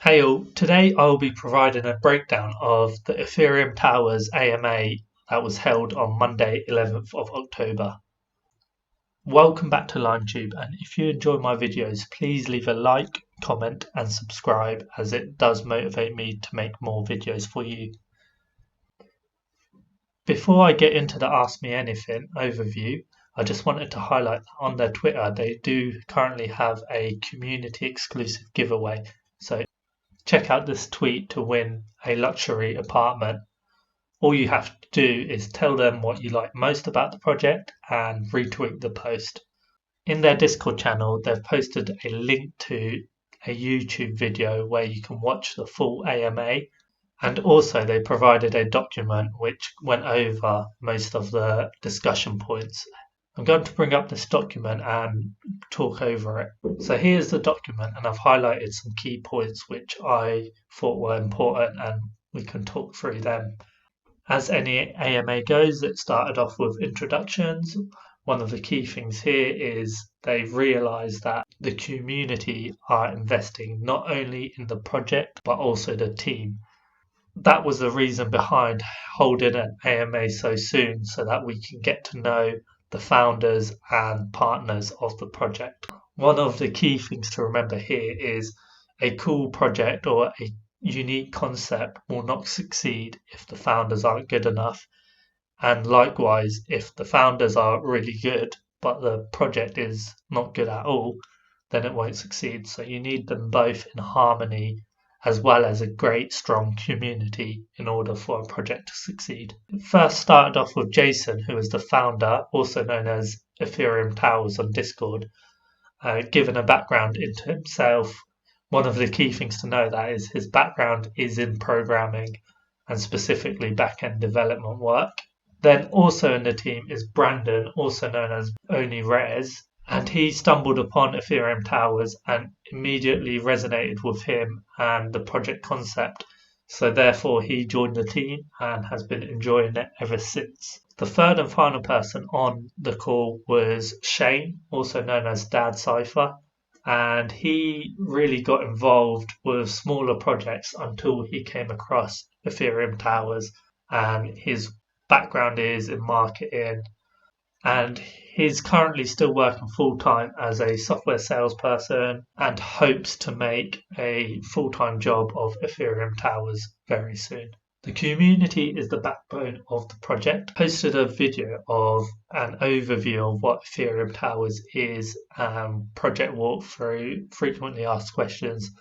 Hey all, today I'll be providing a breakdown of the Ethereum Towers AMA that was held on Monday 11th of October. Welcome back to LimeTube, and if you enjoy my videos please leave a like, comment and subscribe, as it does motivate me to make more videos for you. Before I get into the Ask Me Anything overview, I just wanted to highlight that on their Twitter they do currently have a community exclusive giveaway, so check out this tweet to win a luxury apartment. All you have to do is tell them what you like most about the project and retweet the post. In their Discord channel, they've posted a link to a YouTube video where you can watch the full AMA, and also they provided a document which went over most of the discussion points. I'm going to bring up this document and talk over it. So here's the document, and I've highlighted some key points which I thought were important, and we can talk through them. As any AMA goes, it started off with introductions. One of the key things here is they've realised that the community are investing not only in the project but also the team. That was the reason behind holding an AMA so soon, so that we can get to know the founders and partners of the project. One of the key things to remember here is a cool project or a unique concept will not succeed if the founders aren't good enough, and likewise if the founders are really good but the project is not good at all, then it won't succeed. So you need them both in harmony, as well as a great strong community in order for a project to succeed. It first started off with Jason, who is the founder, also known as Ethereum Towers on Discord, given a background into himself. One of the key things to know that is his background is in programming and specifically back-end development work. Then also in the team is Brandon, also known as Only Rares, and he stumbled upon Ethereum Towers and immediately resonated with him and the project concept. So therefore he joined the team and has been enjoying it ever since. The third and final person on the call was Shane, also known as Dad Cypher, and he really got involved with smaller projects until he came across Ethereum Towers, and his background is in marketing, and he's currently still working full-time as a software salesperson and hopes to make a full-time job of Ethereum Towers very soon. The community is the backbone of the project. Posted a video of an overview of what Ethereum Towers is, project walkthrough, frequently asked questions,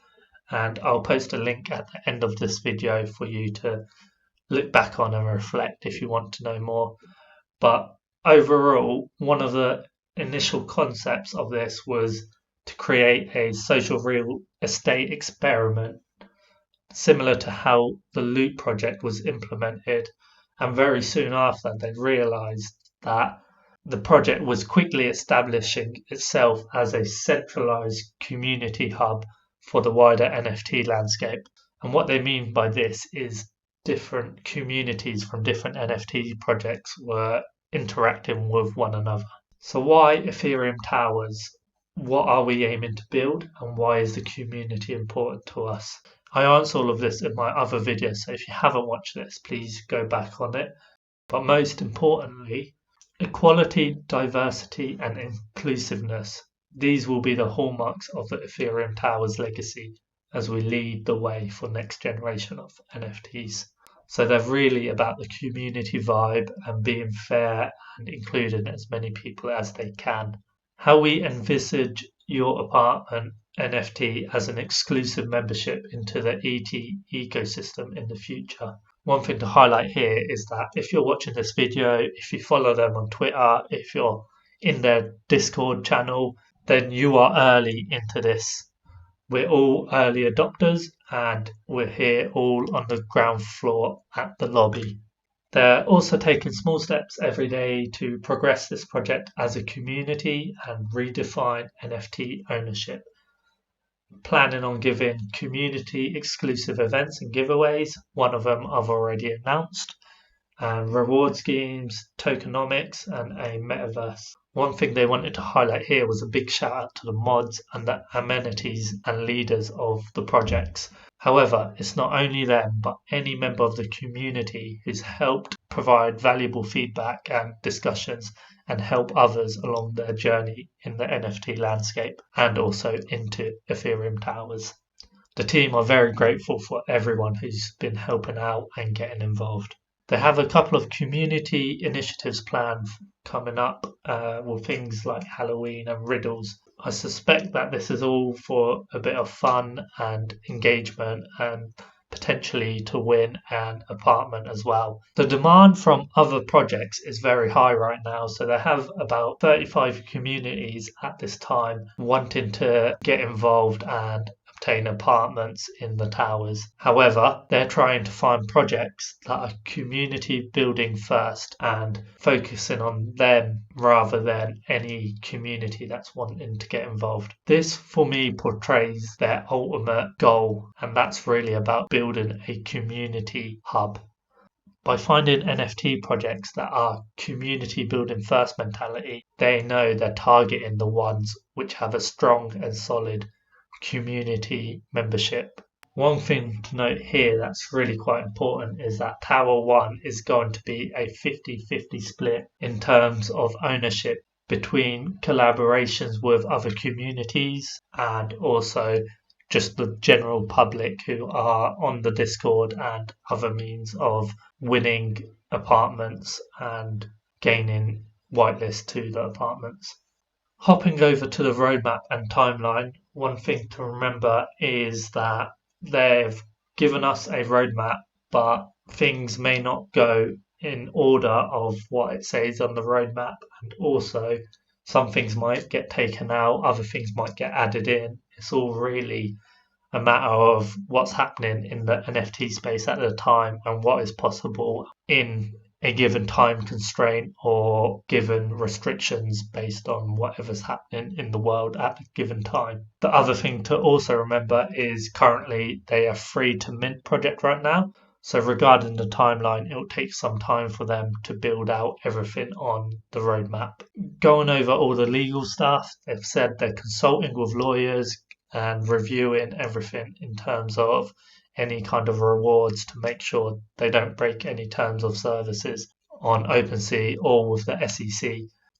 and I'll post a link at the end of this video for you to look back on and reflect if you want to know more. But overall, one of the initial concepts of this was to create a social real estate experiment, similar to how the Loop project was implemented, and very soon after they realized that the project was quickly establishing itself as a centralized community hub for the wider NFT landscape. And what they mean by this is different communities from different NFT projects were interacting with one another. So why Ethereum Towers? What are we aiming to build, and why is the community important to us? I answer all of this in my other videos, so if you haven't watched this, please go back on it. But most importantly, equality, diversity and inclusiveness. These will be the hallmarks of the Ethereum Towers legacy as we lead the way for next generation of NFTs. So they're really about the community vibe and being fair and including as many people as they can. How we envisage your apartment NFT as an exclusive membership into the ET ecosystem in the future. One thing to highlight here is that if you're watching this video, if you follow them on Twitter, if you're in their Discord channel, then you are early into this. We're all early adopters and we're here all on the ground floor at the lobby. They're also taking small steps every day to progress this project as a community and redefine NFT ownership. Planning on giving community exclusive events and giveaways. One of them I've already announced, and reward schemes, tokenomics and a metaverse. One thing they wanted to highlight here was a big shout out to the mods and the amenities and leaders of the projects. However, it's not only them, but any member of the community who's helped provide valuable feedback and discussions and help others along their journey in the NFT landscape and also into Ethereum Towers. The team are very grateful for everyone who's been helping out and getting involved. They have a couple of community initiatives planned coming up with things like Halloween and riddles. I suspect that this is all for a bit of fun and engagement and potentially to win an apartment as well. The demand from other projects is very high right now, so they have about 35 communities at this time wanting to get involved and obtain apartments in the towers. However, they're trying to find projects that are community building first and focusing on them rather than any community that's wanting to get involved. This, for me, portrays their ultimate goal, and that's really about building a community hub. By finding NFT projects that are community building first mentality, they know they're targeting the ones which have a strong and solid community membership. One thing to note here that's really quite important is that Tower 1 is going to be a 50-50 split in terms of ownership between collaborations with other communities and also just the general public who are on the Discord and other means of winning apartments and gaining whitelist to the apartments. Hopping over to the roadmap and timeline, one thing to remember is that they've given us a roadmap, but things may not go in order of what it says on the roadmap, and also some things might get taken out, other things might get added in. It's all really a matter of what's happening in the NFT space at the time and what is possible in a given time constraint or given restrictions based on whatever's happening in the world at a given time. The other thing to also remember is currently they are free to mint project right now. So regarding the timeline, it will take some time for them to build out everything on the roadmap. Going over all the legal stuff, they've said they're consulting with lawyers and reviewing everything in terms of any kind of rewards to make sure they don't break any terms of services on OpenSea or with the SEC.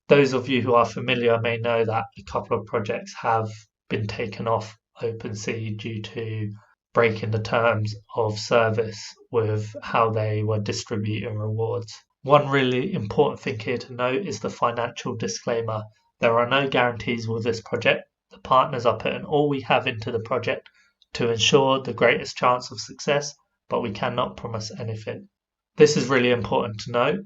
Those of you who are familiar may know that a couple of projects have been taken off OpenSea due to breaking the terms of service with how they were distributing rewards. One really important thing here to note is the financial disclaimer. There are no guarantees with this project. The partners are putting all we have into the project to ensure the greatest chance of success, but we cannot promise anything. This is really important to note.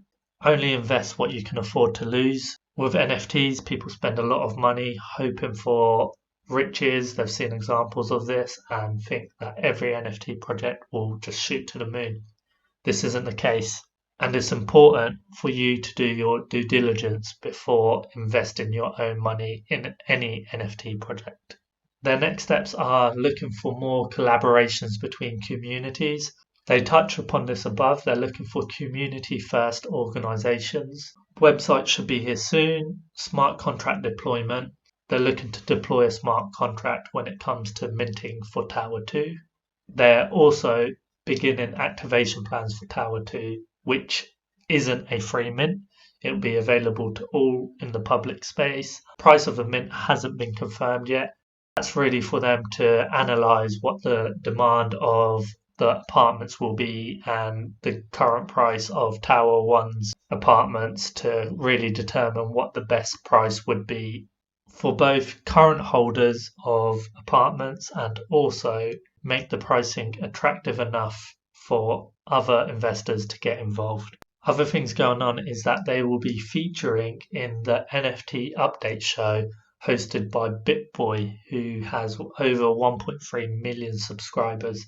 Only invest what you can afford to lose. With NFTs, people spend a lot of money hoping for riches. They've seen examples of this and think that every NFT project will just shoot to the moon. This isn't the case, and it's important for you to do your due diligence before investing your own money in any NFT project. Their next steps are looking for more collaborations between communities. They touch upon this above. They're looking for community-first organizations. Website should be here soon. Smart contract deployment. They're looking to deploy a smart contract when it comes to minting for Tower 2. They're also beginning activation plans for Tower 2, which isn't a free mint. It will be available to all in the public space. Price of the mint hasn't been confirmed yet. That's really for them to analyze what the demand of the apartments will be and the current price of Tower 1's apartments to really determine what the best price would be for both current holders of apartments and also make the pricing attractive enough for other investors to get involved. Other things going on is that they will be featuring in the NFT update show hosted by BitBoy, who has over 1.3 million subscribers.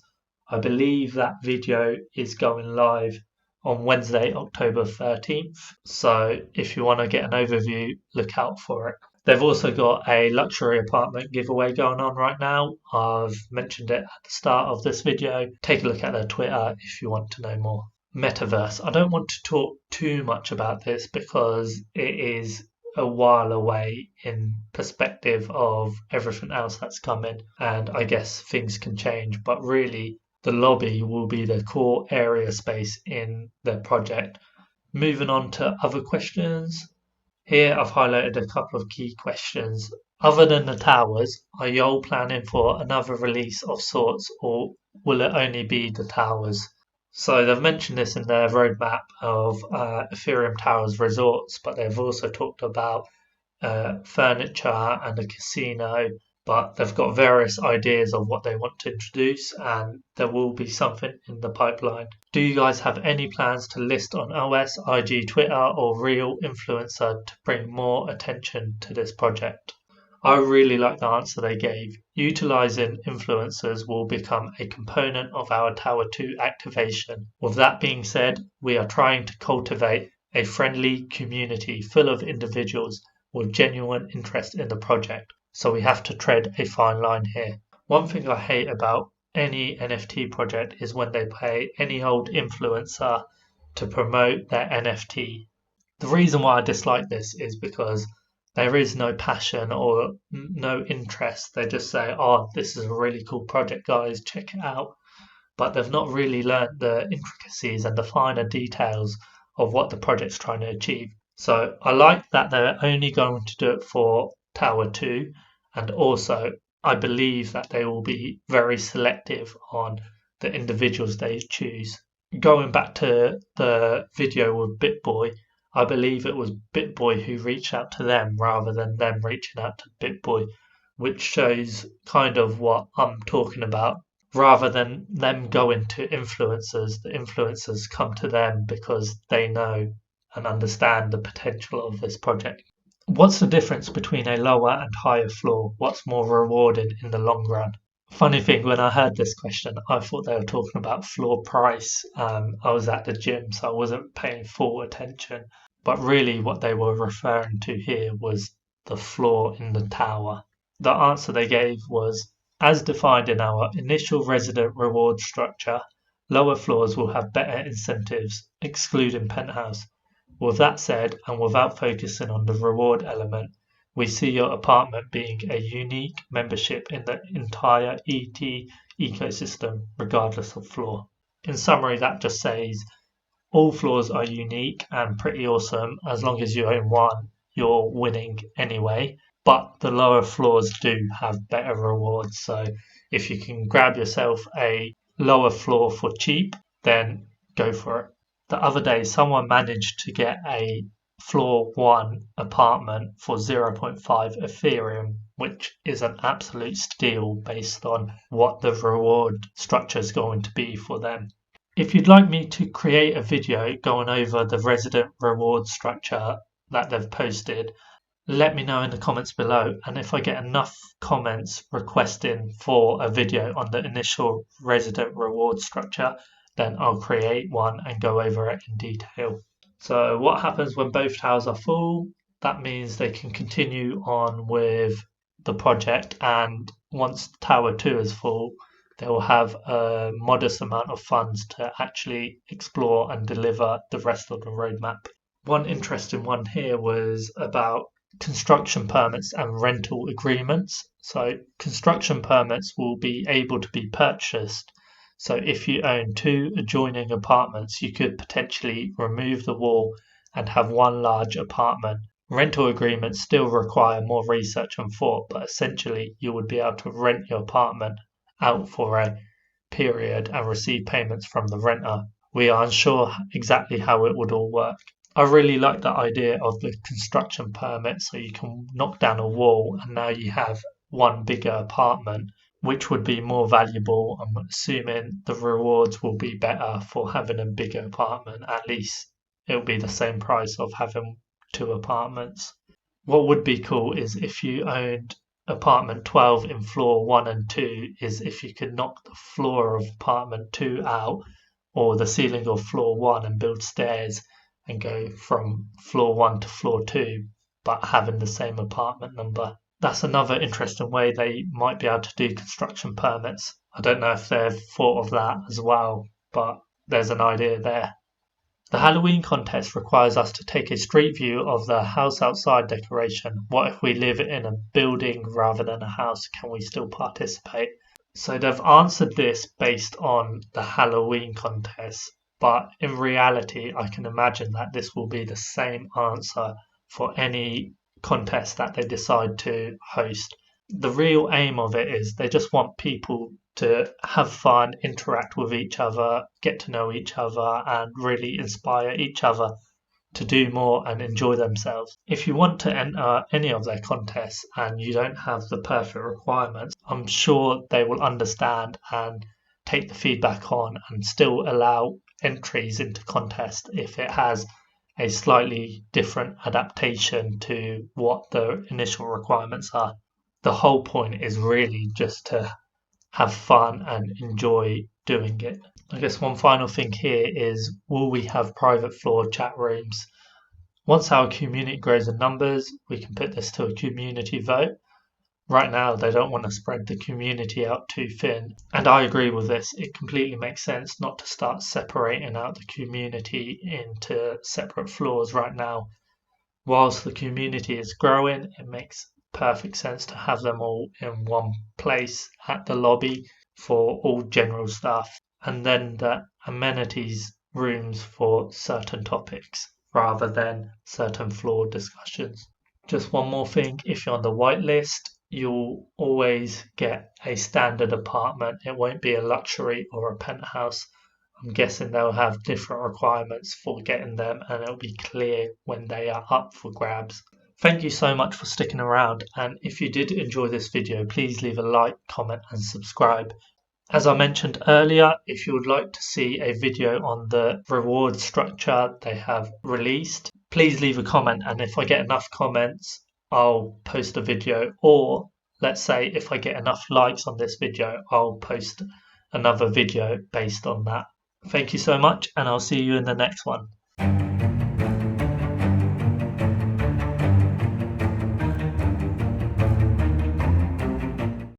I believe that video is going live on Wednesday, October 13th. So if you want to get an overview, look out for it. They've also got a luxury apartment giveaway going on right now. I've mentioned it at the start of this video. Take a look at their Twitter if you want to know more. Metaverse. I don't want to talk too much about this because it is a while away in perspective of everything else that's coming, and I guess things can change, but really the lobby will be the core area space in the project. Moving on to other questions. Here I've highlighted a couple of key questions. Other than the towers, are you all planning for another release of sorts, or will it only be the towers? So they've mentioned this in their roadmap of Ethereum Towers resorts, but they've also talked about furniture and a casino, but they've got various ideas of what they want to introduce, and there will be something in the pipeline. Do you guys have any plans to list on OS, IG, Twitter, or Real Influencer to bring more attention to this project? I really like the answer they gave. Utilizing influencers will become a component of our Tower 2 activation. With that being said, we are trying to cultivate a friendly community full of individuals with genuine interest in the project, so we have to tread a fine line here. One thing I hate about any NFT project is when they pay any old influencer to promote their NFT. The reason why I dislike this is because there is no passion or no interest. They just say, oh, this is a really cool project, guys, check it out. But they've not really learnt the intricacies and the finer details of what the project's trying to achieve. So I like that they're only going to do it for Tower 2, and also I believe that they will be very selective on the individuals they choose. Going back to the video with BitBoy, I believe it was BitBoy who reached out to them rather than them reaching out to BitBoy, which shows kind of what I'm talking about. Rather than them going to influencers, the influencers come to them because they know and understand the potential of this project. What's the difference between a lower and higher floor? What's more rewarding in the long run? Funny thing, when I heard this question, I thought they were talking about floor price. I was at the gym, so I wasn't paying full attention. But really what they were referring to here was the floor in the tower. The answer they gave was, as defined in our initial resident reward structure, lower floors will have better incentives, excluding Penthouse. With that said, and without focusing on the reward element, we see your apartment being a unique membership in the entire ET ecosystem, regardless of floor. In summary, that just says all floors are unique and pretty awesome. As long as you own one, you're winning anyway. But the lower floors do have better rewards. So if you can grab yourself a lower floor for cheap, then go for it. The other day, someone managed to get a floor 1 apartment for 0.5 Ethereum, which is an absolute steal based on what the reward structure is going to be for them. If you'd like me to create a video going over the resident reward structure that they've posted, let me know in the comments below, and if I get enough comments requesting for a video on the initial resident reward structure, then I'll create one and go over it in detail. So what happens when both towers are full? That means they can continue on with the project, and once Tower 2 is full, they will have a modest amount of funds to actually explore and deliver the rest of the roadmap. One interesting one here was about construction permits and rental agreements. So construction permits will be able to be purchased. So if you own 2 adjoining apartments, you could potentially remove the wall and have one large apartment. Rental agreements still require more research and thought, but essentially you would be able to rent your apartment out for a period and receive payments from the renter. We are unsure exactly how it would all work. I really like the idea of the construction permit, so you can knock down a wall and now you have one bigger apartment, which would be more valuable. I'm assuming the rewards will be better for having a bigger apartment. At least it'll be the same price of having 2 apartments. What would be cool is if you owned apartment 12 in floor 1 and 2, is if you could knock the floor of apartment 2 out, or the ceiling of floor 1, and build stairs and go from floor 1 to floor 2, but having the same apartment number. That's another interesting way they might be able to do construction permits. I don't know if they've thought of that as well, but there's an idea there. The Halloween contest requires us to take a street view of the house outside decoration. What if we live in a building rather than a house? Can we still participate? So they've answered this based on the Halloween contest, but in reality, I can imagine that this will be the same answer for any contest that they decide to host. The real aim of it is they just want people to have fun, interact with each other, get to know each other, and really inspire each other to do more and enjoy themselves. If you want to enter any of their contests and you don't have the perfect requirements, I'm sure they will understand and take the feedback on and still allow entries into contest if it has a slightly different adaptation to what the initial requirements are. The whole point is really just to have fun and enjoy doing it. I guess one final thing here is, will we have private floor chat rooms? Once our community grows in numbers, we can put this to a community vote. Right now, they don't want to spread the community out too thin. And I agree with this. It completely makes sense not to start separating out the community into separate floors right now. Whilst the community is growing, it makes perfect sense to have them all in one place at the lobby for all general stuff, and then the amenities rooms for certain topics rather than certain floor discussions. Just one more thing, if you're on the whitelist, you'll always get a standard apartment. It won't be a luxury or a penthouse. I'm guessing they'll have different requirements for getting them, and it'll be clear when they are up for grabs. Thank you so much for sticking around, and if you did enjoy this video, please leave a like, comment and subscribe. As I mentioned earlier, if you would like to see a video on the reward structure they have released, please leave a comment, and if I get enough comments, I'll post a video, or let's say if I get enough likes on this video, I'll post another video based on that. Thank you so much, and I'll see you in the next one.